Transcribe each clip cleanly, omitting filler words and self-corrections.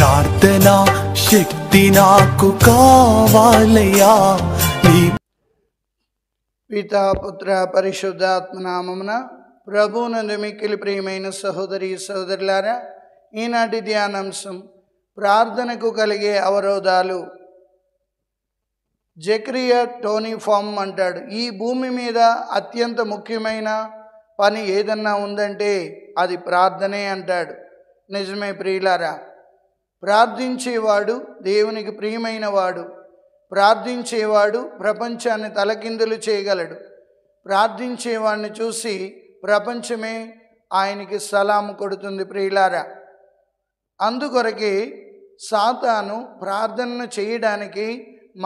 ప్రార్థనా శక్తి నాకు కావాలయ్యా. నీ పితా పుత్ర పరిశుద్ధాత్మ నామమున ప్రభువునందు మిక్కిలి ప్రియమైన సహోదరి సహోదరులారా, ఈనాటి ధ్యానాంశం ప్రార్థనకు కలిగే అవరోధాలు. జకరియా టోనీ ఫామ్ అంటాడు, ఈ భూమి మీద అత్యంత ముఖ్యమైన పని ఏదన్నా ఉందంటే అది ప్రార్థనే అంటాడు. నిజమే ప్రియులారా, ప్రార్థించేవాడు దేవునికి ప్రియమైన వాడు. ప్రార్థించేవాడు ప్రపంచాన్ని తలకిందులు చేయగలడు. ప్రార్థించేవాడిని చూసి ప్రపంచమే ఆయనకి సలాము కొడుతుంది ప్రియులారా. అందుకొరకే సాతాను ప్రార్థనను చేయడానికి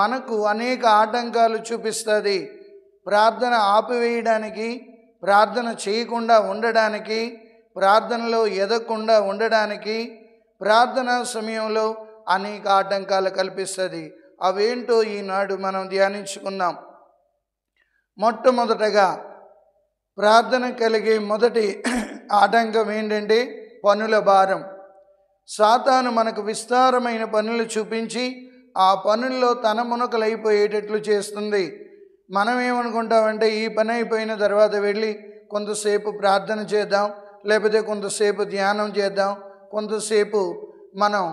మనకు అనేక ఆటంకాలు చూపిస్తుంది. ప్రార్థన ఆపివేయడానికి, ప్రార్థన చేయకుండా ఉండడానికి, ప్రార్థనలో ఎదగకుండా ఉండడానికి ప్రార్థనా సమయంలో అనేక ఆటంకాలు కల్పిస్తుంది. అవేంటో ఈనాడు మనం ధ్యానించుకుందాం. మొట్టమొదటగా ప్రార్థన కలిగే మొదటి ఆటంకం ఏంటంటే పనుల భారం. సాతాను మనకు విస్తారమైన పనులు చూపించి ఆ పనుల్లో తన మునకలైపోయేటట్లు చేస్తుంది. మనం ఏమనుకుంటామంటే ఈ పని అయిపోయిన తర్వాత వెళ్ళి కొంతసేపు ప్రార్థన చేద్దాం, లేకపోతే కొంతసేపు ధ్యానం చేద్దాం, కొంతసేపు మనం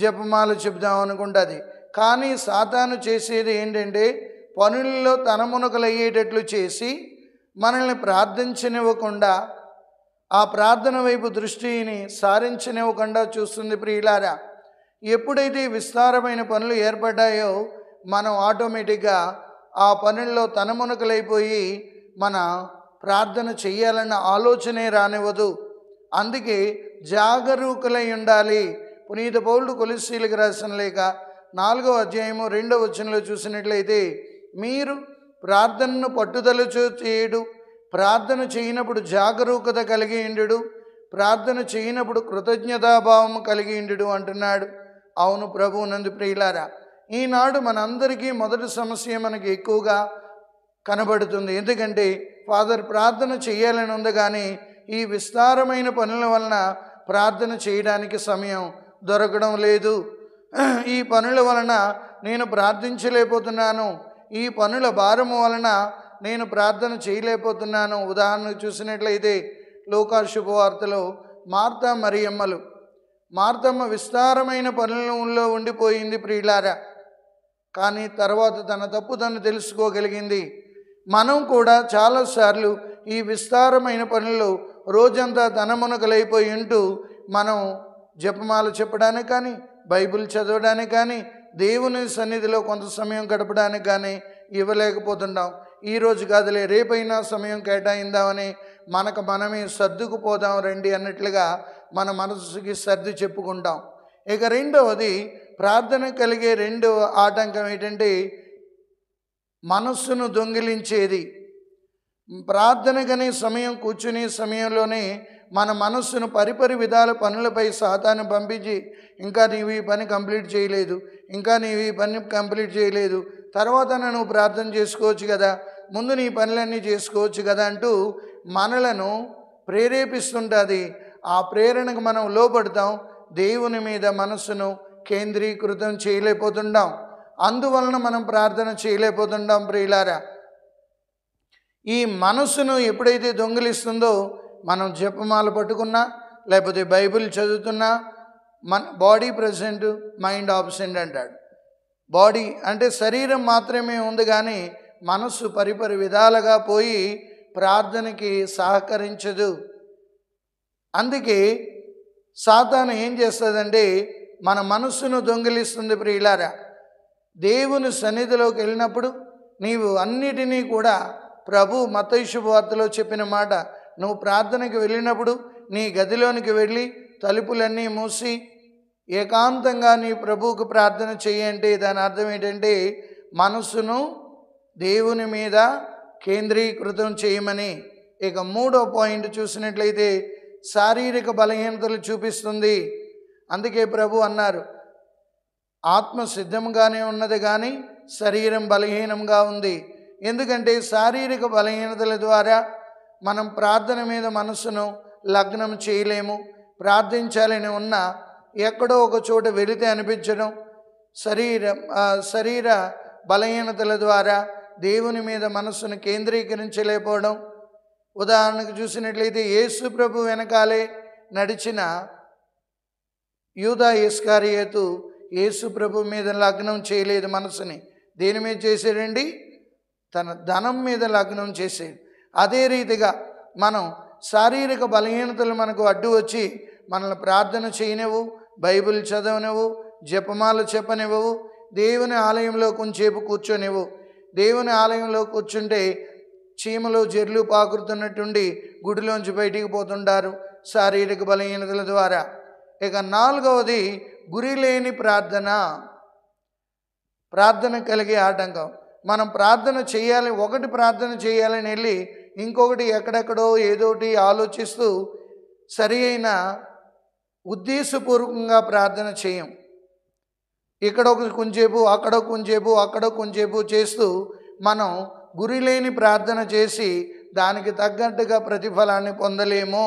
జపమాల చెప్దాం అనుకుంటుంది. కానీ సాతాను చేసేది ఏంటంటే పనుల్లో తన మునకలయ్యేటట్లు చేసి మనల్ని ప్రార్థించనివ్వకుండా, ఆ ప్రార్థన వైపు దృష్టిని సారించనివ్వకుండా చూస్తుంది ప్రియులారా. ఎప్పుడైతే విస్తారమైన పనులు ఏర్పడ్డాయో మనం ఆటోమేటిక్గా ఆ పనుల్లో తనమునకలైపోయి మన ప్రార్థన చెయ్యాలన్న ఆలోచనే రానివ్వదు. అందుకే జాగరూకులై ఉండాలి. పునీత పౌలుడు కొలస్సీలకు రాసిన లేఖ 4వ అధ్యాయము 2వ వచనంలో చూసినట్లయితే, మీరు ప్రార్థనను పట్టుదలతో చేయుడు, ప్రార్థన చేయనప్పుడు జాగరూకత కలిగి ఉండు, ప్రార్థన చేయనప్పుడు కృతజ్ఞతాభావం కలిగి ఉండు అంటున్నాడు. అవును ప్రభువునందు ప్రియులారా, ఈనాడు మనందరికీ మొదటి సమస్య మనకి ఎక్కువగా కనబడుతుంది. ఎందుకంటే ఫాదర్ ప్రార్థన చేయాలని ఉంది, కానీ ఈ విస్తారమైన పనుల వలన ప్రార్థన చేయడానికి సమయం దొరకడం లేదు. ఈ పనుల వలన నేను ప్రార్థించలేకపోతున్నాను, ఈ పనుల భారము వలన నేను ప్రార్థన చేయలేకపోతున్నాను. ఉదాహరణకు చూసినట్లయితే లూకా శుభవార్తలో మార్తా మరియమ్మలు, మార్తమ్మ విస్తారమైన పనులలో ఉండిపోయింది ప్రియులారా, కానీ తర్వాత తన తప్పు తను తెలుసుకోగలిగింది. మనం కూడా చాలాసార్లు ఈ విస్తారమైన పనులు రోజంతా తనమునకలైపోయి ఉంటూ మనం జపమాల చెప్పడానికి కానీ, బైబిల్ చదవడానికి కానీ, దేవుని సన్నిధిలో కొంత సమయం గడపడానికి కానీ ఇవ్వలేకపోతున్నాం. ఈరోజు కాదులే రేపైనా సమయం కేటాయిందామని మనమే సర్దుకుపోదాం రండి అన్నట్లుగా మన మనసుకి సర్ది చెప్పుకుంటాం. ఇక రెండవది, ప్రార్థన కలిగే రెండవ ఆటంకం ఏంటంటే మనస్సును దొంగిలించేది. ప్రార్థనకనే సమయం కూర్చునే సమయంలోనే మన మనస్సును పరిపరి విధాల పనులపై సాతాను పంపించి, ఇంకా నీవు ఈ పని కంప్లీట్ చేయలేదు, ఇంకా నీవు ఈ పని కంప్లీట్ చేయలేదు, తర్వాత నువ్వు ప్రార్థన చేసుకోవచ్చు కదా, ముందు నీ పనులన్నీ చేసుకోవచ్చు కదా అంటూ మనలను ప్రేరేపిస్తుంటుంది. ఆ ప్రేరణకు మనం లోపడతాం, దేవుని మీద మనస్సును కేంద్రీకృతం చేయలేకపోతుంటాం. అందువలన మనం ప్రార్థన చేయలేకపోతుంటాం ప్రియులారా. ఈ మనస్సును ఎప్పుడైతే దొంగిలిస్తుందో మనం జపమాల పట్టుకున్నా, లేకపోతే బైబిల్ చదువుతున్నా, మన బాడీ ప్రజెంట్ మైండ్ ఆబ్సెంట్ అంటాడు. బాడీ అంటే శరీరం మాత్రమే ఉంది, కానీ మనస్సు పరిపరి విధాలుగా పోయి ప్రార్థనకి సహకరించదు. అందుకే సాతాను ఏం చేస్తుందంటే మన మనస్సును దొంగిలిస్తుంది ప్రియులారా. దేవుని సన్నిధిలోకి వెళ్ళినప్పుడు నీవు అన్నిటినీ కూడా ప్రభు మత్తయి శుభవార్తలో చెప్పిన మాట, నువ్వు ప్రార్థనకి వెళ్ళినప్పుడు నీ గదిలోనికి వెళ్ళి తలుపులన్నీ మూసి ఏకాంతంగా నీ ప్రభువుకు ప్రార్థన చేయంటే దాని అర్థం ఏంటంటే మనస్సును దేవుని మీద కేంద్రీకృతం చేయమని. ఇక మూడో పాయింట్ చూసినట్లయితే శారీరక బలహీనతలు చూపిస్తుంది. అందుకే ప్రభు అన్నారు, ఆత్మ సిద్ధంగానే ఉన్నది కానీ శరీరం బలహీనంగా ఉంది. ఎందుకంటే శారీరక బలహీనతల ద్వారా మనం ప్రార్థన మీద మనస్సును లగ్నం చేయలేము. ప్రార్థించాలని ఉన్న ఎక్కడో ఒక చోట వెళితే అనిపించడం, శరీర బలహీనతల ద్వారా దేవుని మీద మనస్సును కేంద్రీకరించలేకపోవడం. ఉదాహరణకు చూసినట్లయితే యేసు ప్రభు వెనకాలే నడిచిన యూదా ఇస్కరియోతు యేసు ప్రభు మీద లగ్నం చేయలేదు మనసుని. దేని మీద చేసాడండి? తన ధనం మీద లగ్నం చేసాడు. అదే రీతిగా మనం శారీరక బలహీనతలు మనకు అడ్డు వచ్చి మనల్ని ప్రార్థన చేయనివ్వు, బైబిల్ చదవనివ్వు, జపమాల చెప్పనివ్వవు, దేవుని ఆలయంలో కొంచెంసేపు కూర్చొనివ్వు. దేవుని ఆలయంలో కూర్చుంటే చీమలు జెర్లు పాకురుతున్నట్టుండి గుడిలోంచి బయటికి పోతుంటారు శారీరక బలహీనతల ద్వారా. ఇక 4వది గురి లేని ప్రార్థన. ప్రార్థన కలిగే ఆటంకం. మనం ప్రార్థన చేయాలి, ఒకటి ప్రార్థన చేయాలని వెళ్ళి ఇంకొకటి ఎక్కడెక్కడో ఏదోటి ఆలోచిస్తూ సరి అయిన ఉద్దేశపూర్వకంగా ప్రార్థన చేయం. ఇక్కడ ఒక కొంచెంసేపు, అక్కడ కొంచెంసేపు, అక్కడ కొంచెంసేపు చేస్తూ మనం గురి లేని ప్రార్థన చేసి దానికి తగ్గట్టుగా ప్రతిఫలాన్ని పొందలేము.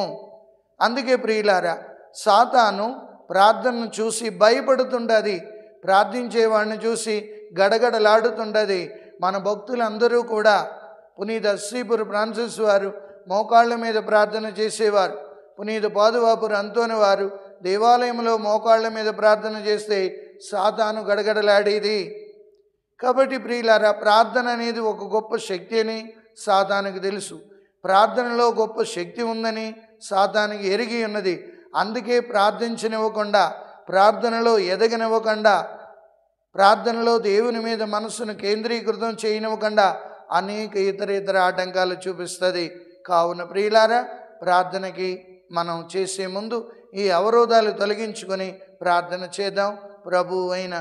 అందుకే ప్రియులారా, సాతాను ప్రార్థనను చూసి భయపడుతుండది, ప్రార్థించేవాడిని చూసి గడగడలాడుతుండది. మన భక్తులందరూ కూడా పునీత శ్రీపురు ఫ్రాన్సిస్ వారు మోకాళ్ళ మీద ప్రార్థన చేసేవారు. పునీత పాదువాపురు అంతోని వారు దేవాలయంలో మోకాళ్ళ మీద ప్రార్థన చేస్తే సాతాను గడగడలాడేది. కాబట్టి ప్రియులారా, ప్రార్థన అనేది ఒక గొప్ప శక్తి అని సాతానుకి తెలుసు. ప్రార్థనలో గొప్ప శక్తి ఉందని సాతానుకి ఎరిగి ఉన్నది. అందుకే ప్రార్థించనివ్వకుండా, ప్రార్థనలో ఎదగనివ్వకుండా, ప్రార్థనలో దేవుని మీద మనస్సును కేంద్రీకృతం చేయనివ్వకుండా అనేక ఇతర ఆటంకాలు చూపిస్తుంది. కావున ప్రియులారా, ప్రార్థనకి మనం చేసే ముందు ఈ అవరోధాలు తొలగించుకొని ప్రార్థన చేద్దాం. ప్రభువు అయిన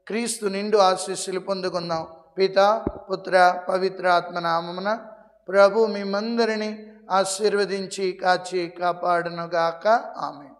క్రీస్తు నిండు ఆశీస్సులు పొందుకుందాం. పితా, పుత్ర, పవిత్ర ఆత్మ నామమున ప్రభు మిమ్మందరినీ ఆశీర్వదించి కాచి కాపాడునుగాక. ఆమేన్.